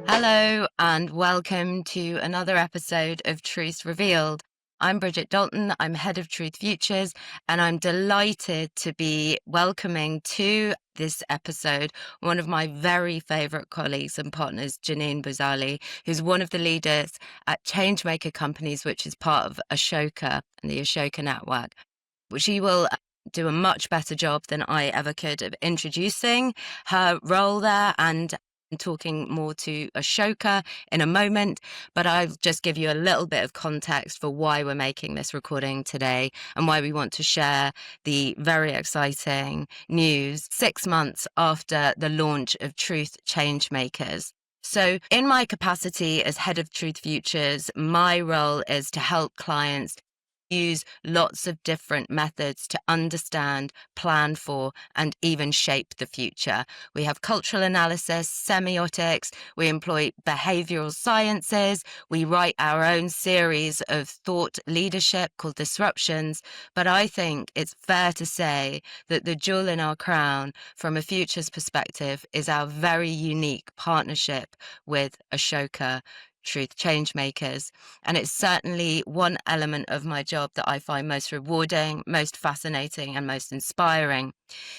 Hello, and welcome to another episode of Truth Revealed. I'm Bridget Dalton. I'm head of Truth Futures, and I'm delighted to be welcoming to this episode one of my very favorite colleagues and partners, Janine Buzali, who's one of the leaders at Changemaker Companies, which is part of Ashoka and the Ashoka network. She will do a much better job than I ever could of introducing her role there and talking more to Ashoka in a moment, but I'll just give you a little bit of context for why we're making this recording today and why we want to share the very exciting news 6 months after the launch of Truth Changemakers. So in my capacity as head of Truth Futures, my role is to help clients use lots of different methods to understand, plan for, and even shape the future. We have cultural analysis, semiotics, we employ behavioral sciences, we write our own series of thought leadership called disruptions. But I think it's fair to say that the jewel in our crown from a futures perspective is our very unique partnership with Ashoka Truth Changemakers. And it's certainly one element of my job that I find most rewarding, most fascinating, and most inspiring.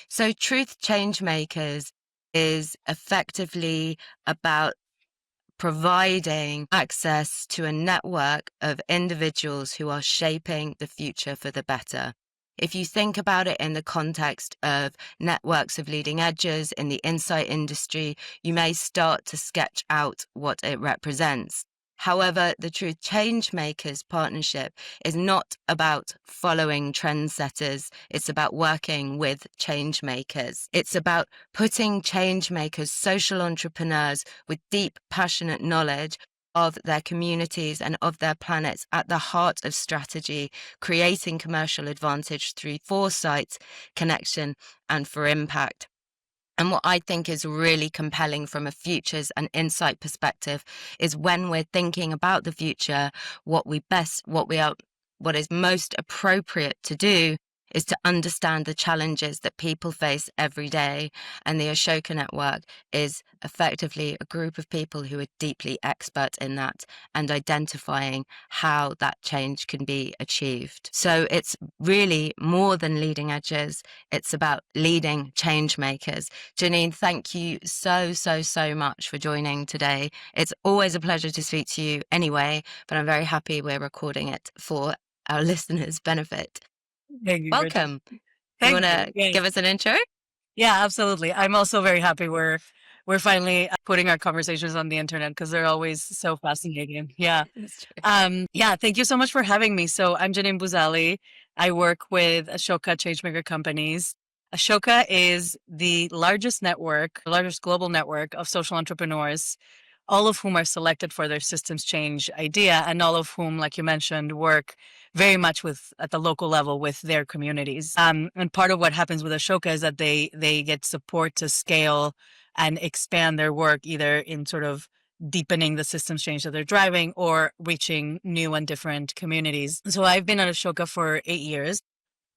So Truth Changemakers is effectively about providing access to a network of individuals who are shaping the future for the better. If you think about it in the context of networks of leading edges in the insight industry, you may start to sketch out what it represents. However, the Truth Changemakers partnership is not about following trendsetters. It's about working with change makers. It's about putting change makers, social entrepreneurs with deep, passionate knowledge of their communities and of their planets at the heart of strategy, creating commercial advantage through foresight, connection, and for impact. And what I think is really compelling from a futures and insight perspective is when we're thinking about the future, what is most appropriate to do is to understand the challenges that people face every day. And the Ashoka Network is effectively a group of people who are deeply expert in that and identifying how that change can be achieved. So it's really more than leading edges. It's about leading change makers. Janine, thank you so much for joining today. It's always a pleasure to speak to you anyway, but I'm very happy we're recording it for our listeners' benefit. Thank you, Welcome. You want to give us an intro? Yeah, absolutely. I'm also very happy we're finally putting our conversations on the internet because they're always so fascinating. Yeah. Thank you so much for having me. So I'm Janine Buzali. I work with Ashoka Changemaker Companies. Ashoka is the largest global network of social entrepreneurs, all of whom are selected for their systems change idea, and all of whom, like you mentioned, work very much at the local level with their communities. And part of what happens with Ashoka is that they get support to scale and expand their work, either in sort of deepening the systems change that they're driving or reaching new and different communities. So I've been at Ashoka for 8 years,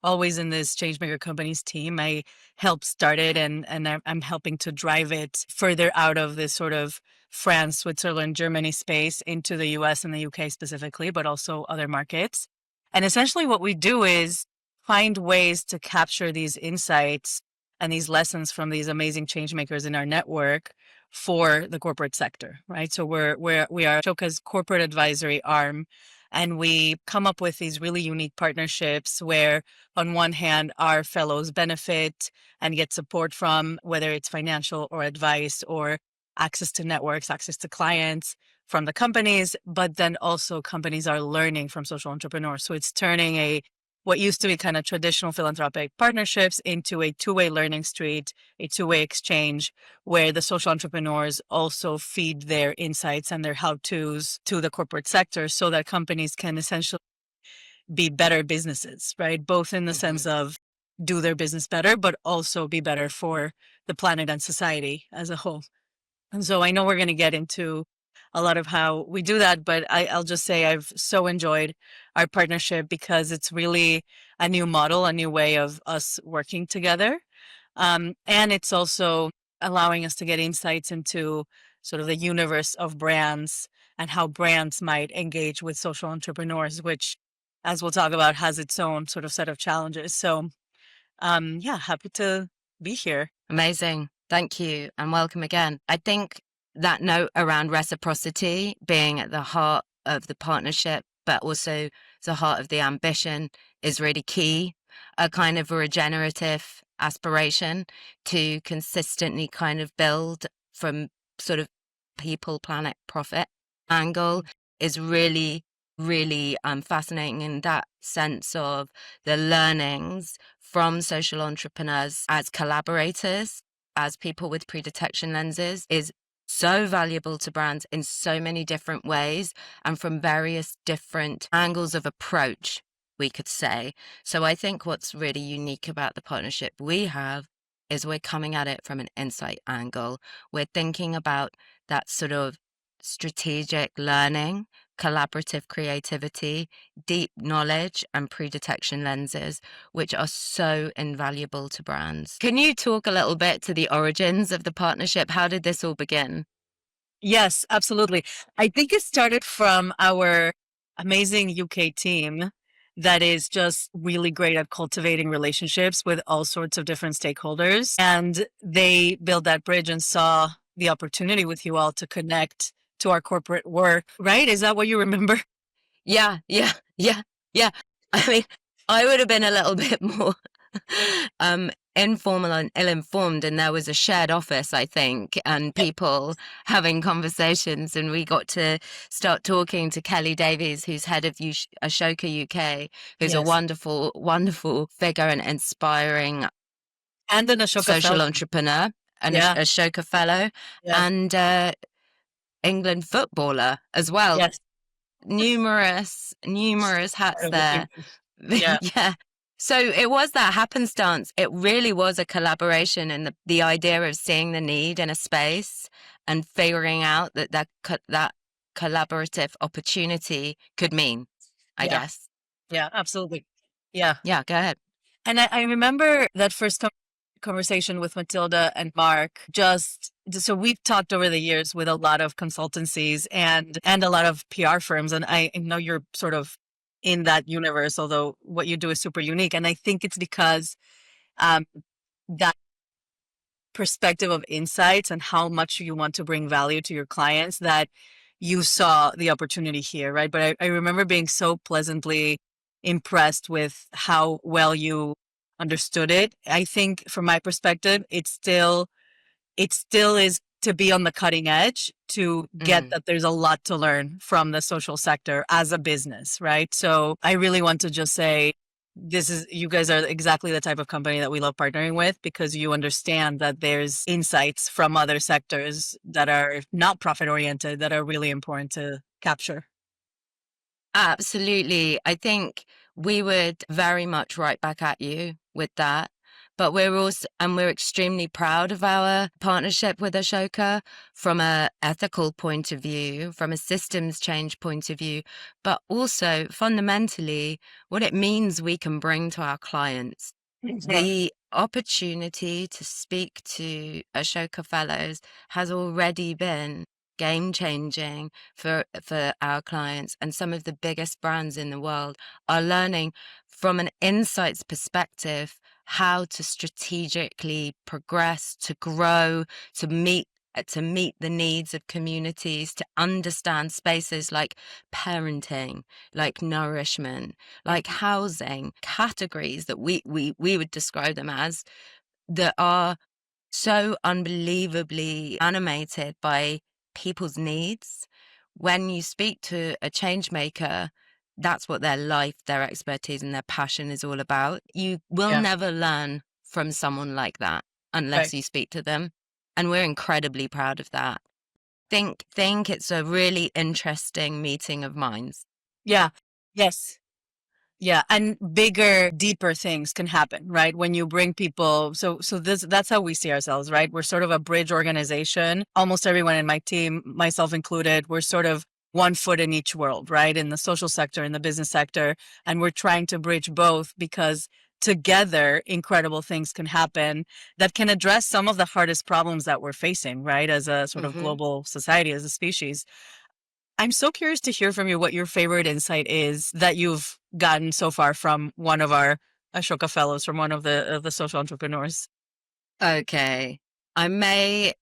always in this Changemaker Companies team. I helped start it and I'm helping to drive it further out of this sort of France, Switzerland, Germany space into the US and the UK specifically, but also other markets. And essentially what we do is find ways to capture these insights and these lessons from these amazing change makers in our network for the corporate sector, right? So we are Ashoka's corporate advisory arm, and we come up with these really unique partnerships where on one hand, our fellows benefit and get support from, whether it's financial or advice or access to networks, access to clients from the companies, but then also companies are learning from social entrepreneurs. So it's turning what used to be kind of traditional philanthropic partnerships into a two-way learning street, a two-way exchange where the social entrepreneurs also feed their insights and their how-tos to the corporate sector so that companies can essentially be better businesses, right? Both in the sense of do their business better, but also be better for the planet and society as a whole. And so I know we're going to get into a lot of how we do that, but I'll just say I've so enjoyed our partnership because it's really a new model, a new way of us working together. And it's also allowing us to get insights into sort of the universe of brands and how brands might engage with social entrepreneurs, which, as we'll talk about, has its own sort of set of challenges. So, yeah, happy to be here. Amazing. Thank you and welcome again. I think that note around reciprocity being at the heart of the partnership, but also the heart of the ambition is really key. A kind of regenerative aspiration to consistently kind of build from sort of people, planet, profit angle is really, really fascinating in that sense of the learnings from social entrepreneurs as collaborators, as people with pre-detection lenses, is so valuable to brands in so many different ways and from various different angles of approach, we could say. So I think what's really unique about the partnership we have is we're coming at it from an insight angle. We're thinking about that sort of strategic learning, collaborative creativity, deep knowledge, and pre-detection lenses, which are so invaluable to brands. Can you talk a little bit to the origins of the partnership? How did this all begin? Yes, absolutely. I think it started from our amazing UK team that is just really great at cultivating relationships with all sorts of different stakeholders. And they built that bridge and saw the opportunity with you all to connect to our corporate work, right? Is that what you remember? Yeah. I mean, I would have been a little bit more informal and ill-informed, and there was a shared office, I think, and people having conversations, and we got to start talking to Kelly Davies, who's head of Ashoka UK, who's a wonderful, wonderful figure and inspiring and an Ashoka social fellow. entrepreneur, and Ashoka fellow, and England footballer as well. Yes. Numerous hats there. Yeah. So it was that happenstance. It really was a collaboration, and the idea of seeing the need in a space and figuring out that collaborative opportunity could mean, I guess. Yeah, absolutely. Yeah. Yeah, go ahead. And I remember that first conversation with Matilda and Mark. So we've talked over the years with a lot of consultancies and a lot of PR firms, and I know you're sort of in that universe, although what you do is super unique. And I think it's because that perspective of insights and how much you want to bring value to your clients that you saw the opportunity here, right? But I remember being so pleasantly impressed with how well you understood it. I think from my perspective, it still is to be on the cutting edge to get that there's a lot to learn from the social sector as a business, right? So I really want to just say, you guys are exactly the type of company that we love partnering with, because you understand that there's insights from other sectors that are not profit oriented that are really important to capture. Absolutely. I think we would very much right back at you with that. But we're extremely proud of our partnership with Ashoka from an ethical point of view, from a systems change point of view, but also fundamentally what it means we can bring to our clients. The opportunity to speak to Ashoka Fellows has already been game changing for our clients, and some of the biggest brands in the world are learning from an insights perspective how to strategically progress, to grow, to meet the needs of communities, to understand spaces like parenting, like nourishment, like housing, categories that we would describe them as, that are so unbelievably animated by people's needs. When you speak to a change maker, that's what their life, their expertise, and their passion is all about. You will never learn from someone like that unless you speak to them. And we're incredibly proud of that. Think it's a really interesting meeting of minds. Yeah. Yes. Yeah, and bigger, deeper things can happen, right? When you bring people, that's how we see ourselves, right? We're sort of a bridge organization. Almost everyone in my team, myself included, we're sort of one foot in each world, right? In the social sector, in the business sector, and we're trying to bridge both because together, incredible things can happen that can address some of the hardest problems that we're facing, right? As a sort of global society, as a species. I'm so curious to hear from you what your favorite insight is that you've gotten so far from one of our Ashoka fellows, from one of the social entrepreneurs. Okay. I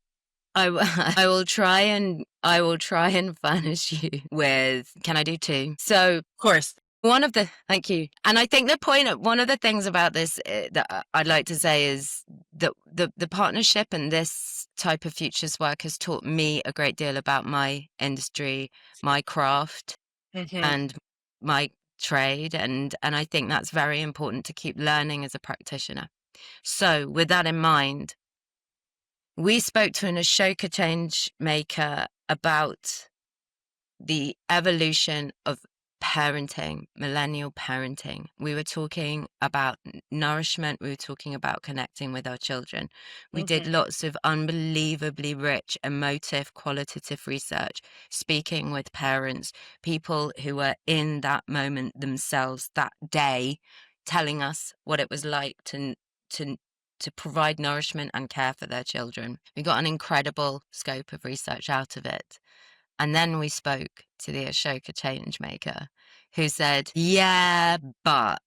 I will try and furnish you with, can I do two? So Of course. thank you. And I think one of the things about this that I'd like to say is that the partnership and this type of futures work has taught me a great deal about my industry, my craft, and my trade. And I think that's very important to keep learning as a practitioner. So with that in mind, we spoke to an Ashoka Changemaker about the evolution of parenting, millennial parenting. We were talking about nourishment. We were talking about connecting with our children. We did lots of unbelievably rich, emotive, qualitative research, speaking with parents, people who were in that moment themselves that day, telling us what it was like to provide nourishment and care for their children. We got an incredible scope of research out of it. And then we spoke to the Ashoka Changemaker, who said, yeah, but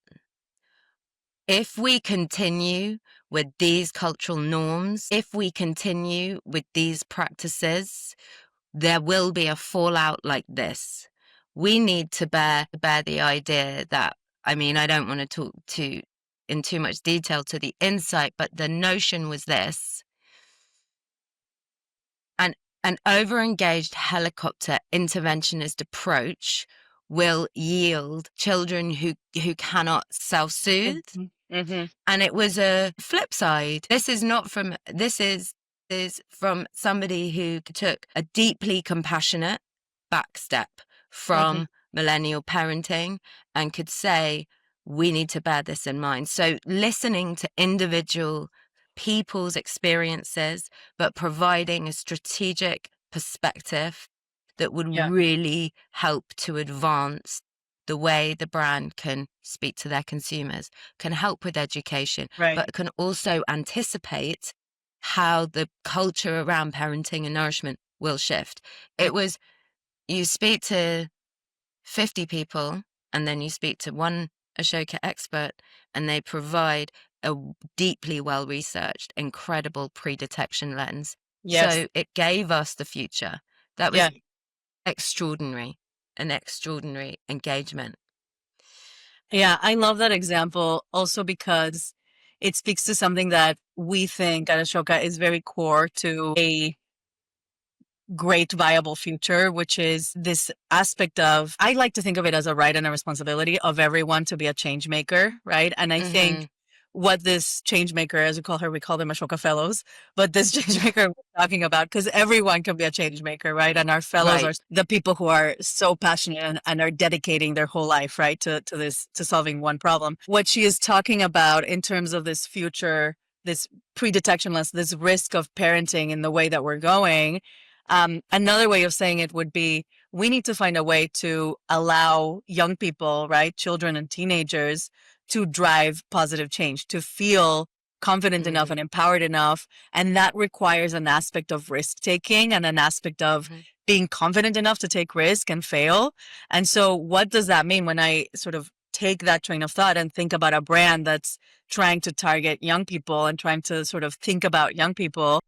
if we continue with these cultural norms, if we continue with these practices, there will be a fallout like this. We need to bear the idea that, I mean, I don't want to talk in too much detail to the insight, but the notion was this: an overengaged helicopter interventionist approach will yield children who cannot self-soothe. And it was a flip side. This is from somebody who took a deeply compassionate back step from millennial parenting and could say, we need to bear this in mind. So listening to individual people's experiences, but providing a strategic perspective that would really help to advance the way the brand can speak to their consumers, can help with education, but can also anticipate how the culture around parenting and nourishment will shift. It was, you speak to 50 people and then you speak to one Ashoka expert and they provide a deeply well-researched, incredible pre-detection lens. So it gave us the future. That was extraordinary, an extraordinary engagement. Yeah, I love that example also because it speaks to something that we think at Ashoka is very core to a great viable future, which is this aspect of, I like to think of it as a right and a responsibility of everyone to be a change maker, right? And I think what this change maker, as we call them Ashoka fellows, but this change maker we're talking about, because everyone can be a change maker, right? And our fellows are the people who are so passionate and are dedicating their whole life, right, to solving one problem. What she is talking about in terms of this future, this pre-detection lens, this risk of parenting in the way that we're going. Another way of saying it would be, we need to find a way to allow young people, right, children and teenagers, to drive positive change, to feel confident enough and empowered enough. And that requires an aspect of risk taking and an aspect of being confident enough to take risk and fail. And so what does that mean when I sort of take that train of thought and think about a brand that's trying to target young people and trying to sort of think about young people?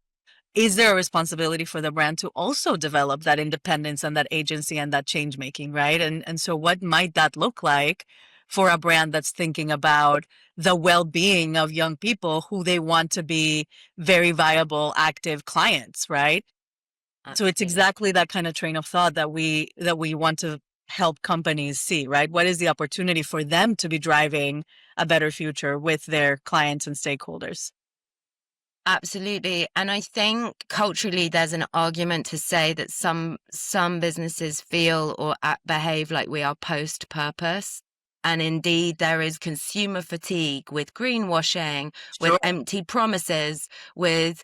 Is there a responsibility for the brand to also develop that independence and that agency and that change making, right? And so what might that look like for a brand that's thinking about the well-being of young people who they want to be very viable, active clients, right? So it's exactly that kind of train of thought that we want to help companies see, right? What is the opportunity for them to be driving a better future with their clients and stakeholders? Absolutely. And I think culturally there's an argument to say that some businesses feel or behave like we are post-purpose. And indeed, there is consumer fatigue with greenwashing, with empty promises, with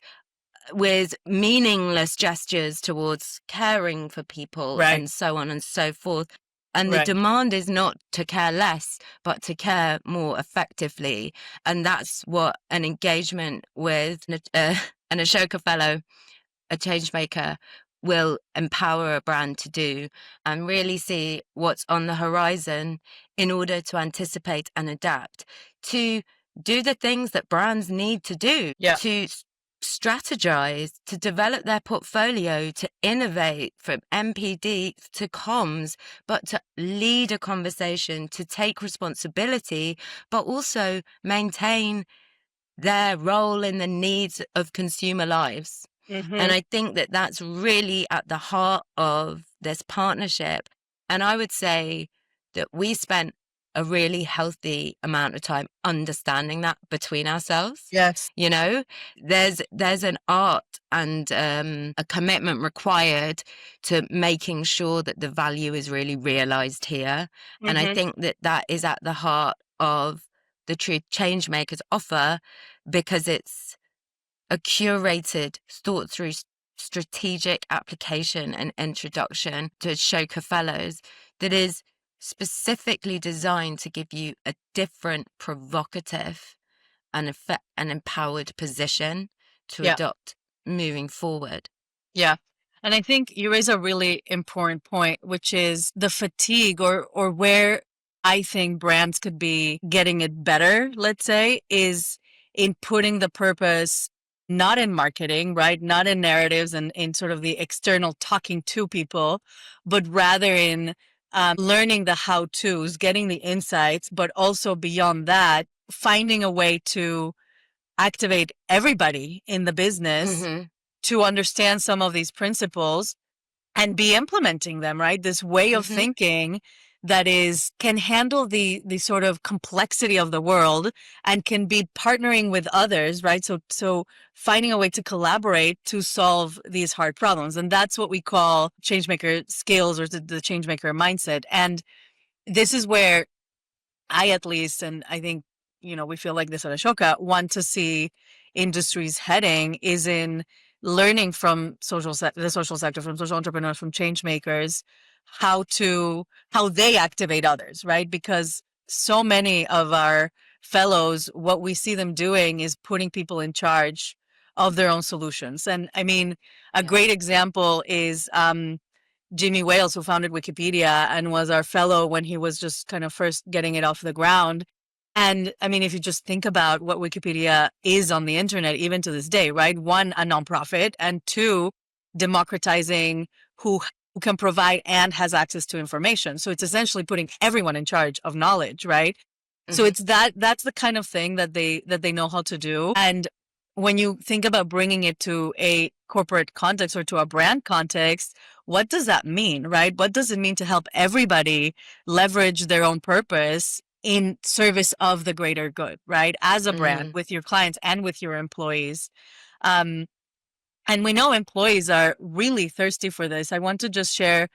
meaningless gestures towards caring for people, and so on and so forth. And the Right. demand is not to care less, but to care more effectively. And that's what an engagement with an Ashoka fellow, a change maker, will empower a brand to do, and really see what's on the horizon in order to anticipate and adapt, to do the things that brands need to do, Yeah. to strategize, to develop their portfolio, to innovate, from MPD to comms, but to lead a conversation, to take responsibility, but also maintain their role in the needs of consumer lives. And I think that that's really at the heart of this partnership. And I would say that we spent a really healthy amount of time understanding that between ourselves. Yes. You know, there's an art and a commitment required to making sure that the value is really realized here. And I think that that is at the heart of the Truth Changemakers offer, because it's a curated, thought through strategic application and introduction to Ashoka Fellows that is specifically designed to give you a different, provocative and empowered position to adopt moving forward. Yeah. And I think you raise a really important point, which is the fatigue, or where I think brands could be getting it better, let's say, is in putting the purpose not in marketing, right? Not in narratives and in sort of the external talking to people, but rather in learning the how-tos, getting the insights, but also beyond that, finding a way to activate everybody in the business to understand some of these principles and be implementing them, right? This way of thinking that can handle the sort of complexity of the world and can be partnering with others, right? So finding a way to collaborate to solve these hard problems. And that's what we call changemaker skills, or the changemaker mindset. And this is where I, at least, and I think, we feel like this at Ashoka, want to see industries heading, is in learning from the social sector, from social entrepreneurs, from change makers, how they activate others, right? Because so many of our fellows, what we see them doing is putting people in charge of their own solutions. And I mean, a great example is Jimmy Wales, who founded Wikipedia and was our fellow when he was just kind of first getting it off the ground. And I mean, if you just think about what Wikipedia is on the internet, even to this day, right? One, a nonprofit, and two, democratizing who can provide and has access to information. So it's essentially putting everyone in charge of knowledge, right? So it's that's the kind of thing that they know how to do. And when you think about bringing it to a corporate context or to a brand context, what does that mean, right? What does it mean to help everybody leverage their own purpose in service of the greater good, right? As a brand, with your clients and with your employees. And we know employees are really thirsty for this. I want to just share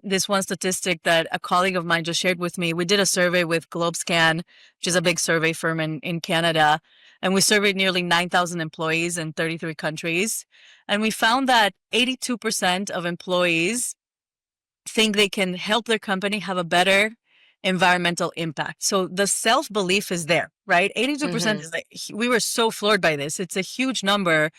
this one statistic that a colleague of mine just shared with me. We did a survey with GlobeScan, which is a big survey firm in Canada. And we surveyed nearly 9,000 employees in 33 countries. And we found that 82% of employees think they can help their company have a better environmental impact. So the self-belief is there, right? 82% is like, we were so floored by this. It's a huge number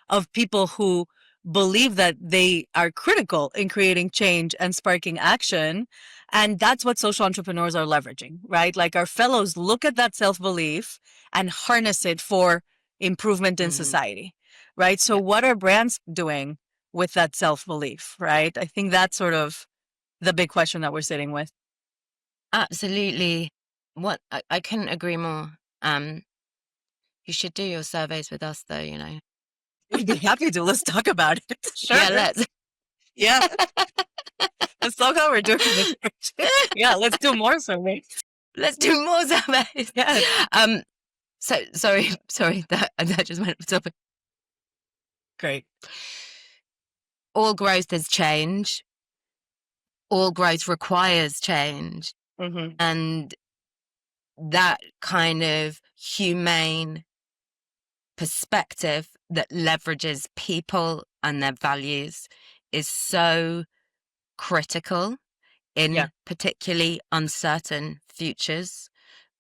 of people who believe that they are critical in creating change and sparking action. And that's what social entrepreneurs are leveraging, right? Like, our fellows look at that self-belief and harness it for improvement in society, right? So what are brands doing with that self-belief, right? I think that's sort of the big question that we're sitting with. Absolutely. What I couldn't agree more. You should do your surveys with us, though. We'd be happy to. Let's talk about it. Sure. Yeah, let's. Yeah. Let's talk how we're doing this. Yeah, let's do more surveys. Let's do more surveys. Yeah. So sorry, that just went off the topic. Great. All growth is change. All growth requires change. And that kind of humane perspective that leverages people and their values is so critical in particularly uncertain futures.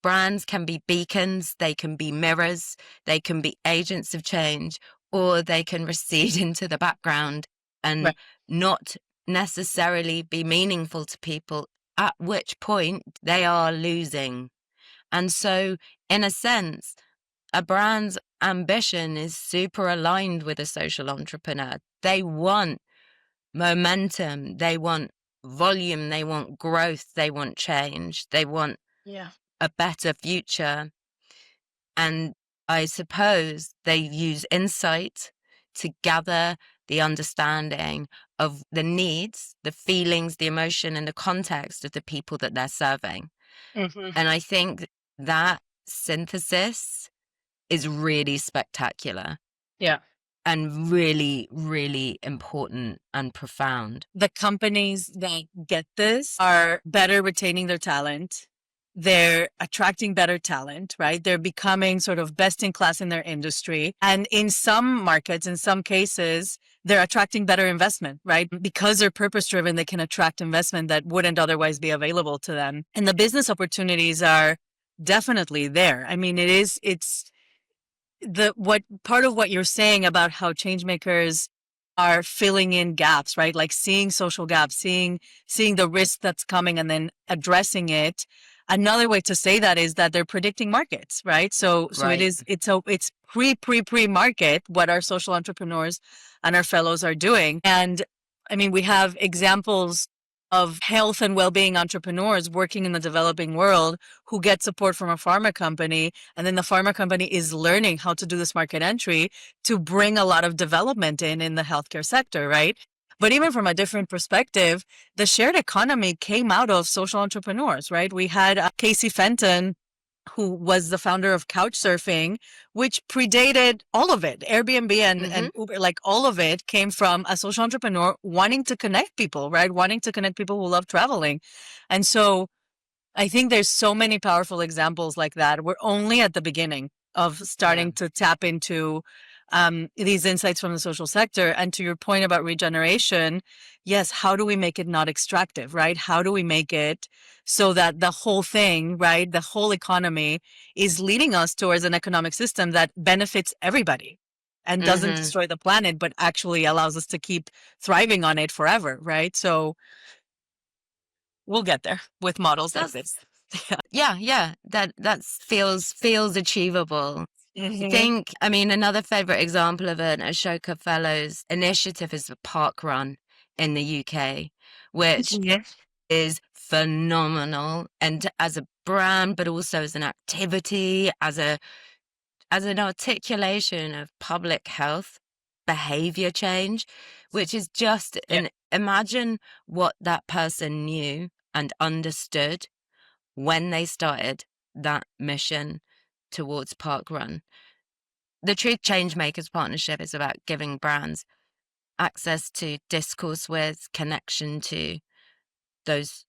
Brands can be beacons, they can be mirrors, they can be agents of change, or they can recede into the background and not necessarily be meaningful to people, at which point they are losing. And so, in a sense, a brand's ambition is super aligned with a social entrepreneur. They want momentum, they want volume, they want growth, they want change, they want a better future. And I suppose they use insight to gather the understanding of the needs, the feelings, the emotion, and the context of the people that they're serving. And I think that synthesis is really spectacular. Yeah. And really, really important and profound. The companies that get this are better retaining their talent. They're attracting better talent, right? They're becoming sort of best in class in their industry. And in some markets, in some cases, they're attracting better investment, right? Because they're purpose driven, they can attract investment that wouldn't otherwise be available to them. And the business opportunities are definitely there. I mean, it's what part of what you're saying about how change makers are filling in gaps, right? Like seeing social gaps, seeing the risk that's coming and then addressing it. Another way to say that is that they're predicting markets, right? So it's pre-market what our social entrepreneurs and our fellows are doing. And I mean, we have examples of health and well-being entrepreneurs working in the developing world who get support from a pharma company, and then the pharma company is learning how to do this market entry to bring a lot of development in the healthcare sector, right? But even from a different perspective, the shared economy came out of social entrepreneurs, right? We had Casey Fenton, who was the founder of Couchsurfing, which predated all of it. Airbnb and Uber, like all of it came from a social entrepreneur wanting to connect people, right? Wanting to connect people who love traveling. And so I think there's so many powerful examples like that. We're only at the beginning of starting to tap into these insights from the social sector. And to your point about regeneration, yes, how do we make it not extractive, right? How do we make it so that the whole thing, right, the whole economy is leading us towards an economic system that benefits everybody and doesn't destroy the planet, but actually allows us to keep thriving on it forever, right? So we'll get there with models like this. Yeah. That feels achievable. I think, I mean, another favorite example of an Ashoka Fellows initiative is the Park Run in the UK, which is phenomenal. And as a brand, but also as an activity, as an articulation of public health, behavior change, which is just imagine what that person knew and understood when they started that mission towards Park Run. The Truth Changemakers partnership is about giving brands access to discourse with, connection to those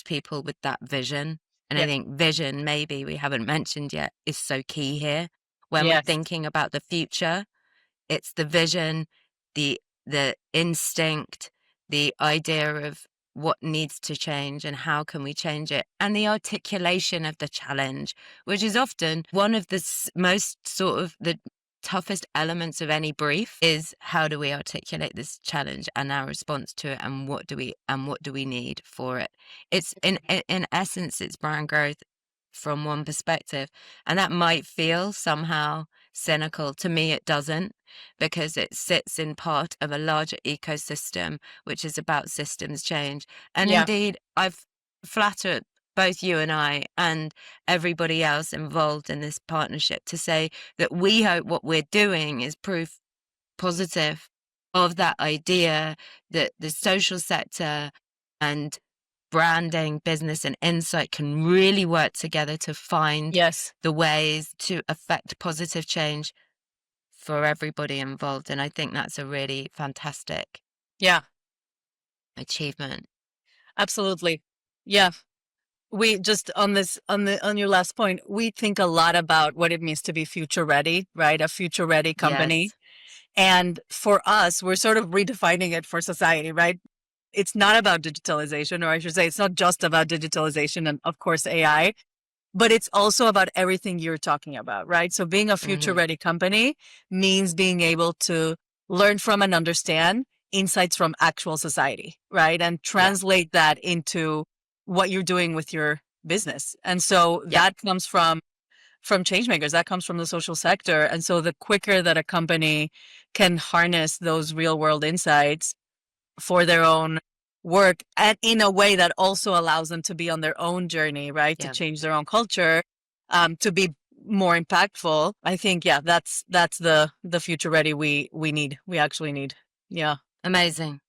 people with that vision. And I think vision, maybe we haven't mentioned yet, is so key here. When we're thinking about the future, it's the vision, the instinct, the idea of what needs to change and how can we change it, and the articulation of the challenge, which is often one of the most sort of the toughest elements of any brief, is how do we articulate this challenge and our response to it, and what do we need for it. It's in essence, it's brand growth from one perspective, and that might feel somehow cynical. To me it doesn't, because it sits in part of a larger ecosystem which is about systems change. And indeed, I've flattered both you and I and everybody else involved in this partnership to say that we hope what we're doing is proof positive of that idea that the social sector and branding, business, and insight can really work together to find the ways to affect positive change for everybody involved. And I think that's a really fantastic achievement. Absolutely. Yeah. We just on your last point, we think a lot about what it means to be future ready, right? A future ready company. And for us, we're sort of redefining it for society, right? it's not about digitalization, or I should say, it's not just about digitalization and, of course, AI, but it's also about everything you're talking about, right? So being a future ready company means being able to learn from and understand insights from actual society, right? And translate that into what you're doing with your business. And so that comes from changemakers, that comes from the social sector. And so the quicker that a company can harness those real world insights for their own work, and in a way that also allows them to be on their own journey, right? To change their own culture, to be more impactful. I think, that's the future ready we need. We actually need. Yeah. Amazing.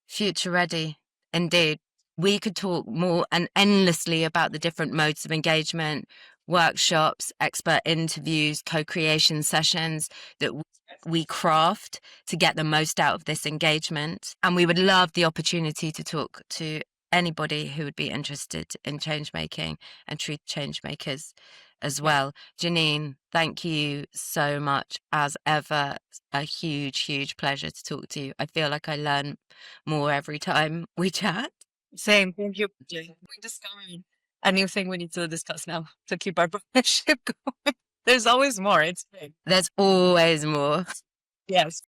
Future ready. Indeed. We could talk more and endlessly about the different modes of engagement, workshops, expert interviews, co-creation sessions that we craft to get the most out of this engagement. And we would love the opportunity to talk to anybody who would be interested in change making and Truth Changemakers as well. Janine, thank you so much as ever. A huge pleasure to talk to you. I feel like I learn more every time we chat. Same. Thank you. We discovered a new thing we need to discuss now to keep our partnership going. There's always more. It's great. There's always more. Yes.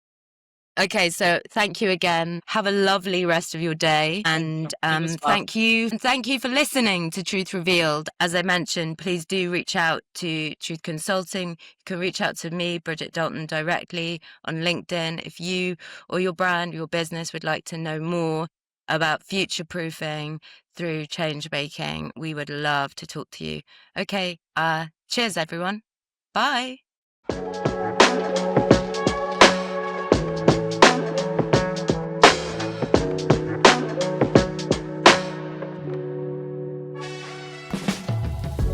Okay, so thank you again. Have a lovely rest of your day. And thank you for listening to Truth Revealed. As I mentioned, please do reach out to Truth Consulting. You can reach out to me, Bridget Dalton, directly on LinkedIn if you or your brand, your business would like to know more about future proofing through change making. We would love to talk to you. Okay, cheers everyone. Bye.